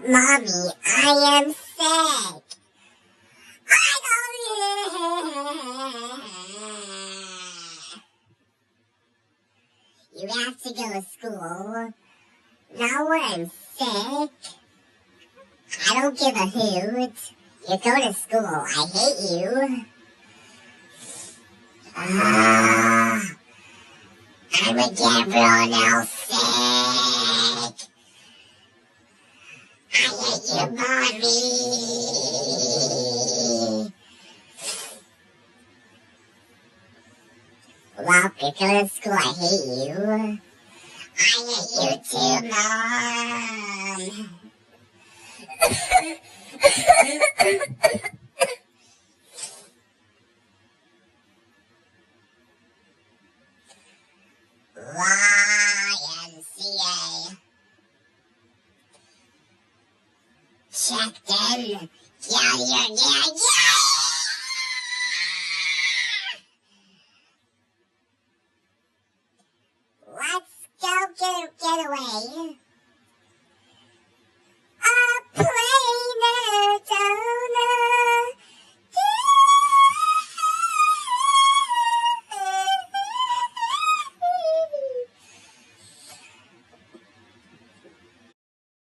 But Mommy, I am sick. You have to go to school. Now I'm sick. I don't give a hoot. You go to school. I hate you. I'm gonna get everyone else sick. I hate you, Mommy. Well, if you go to school, I hate you. I hate you too, Mom. YMCA. Checked in. Yeah.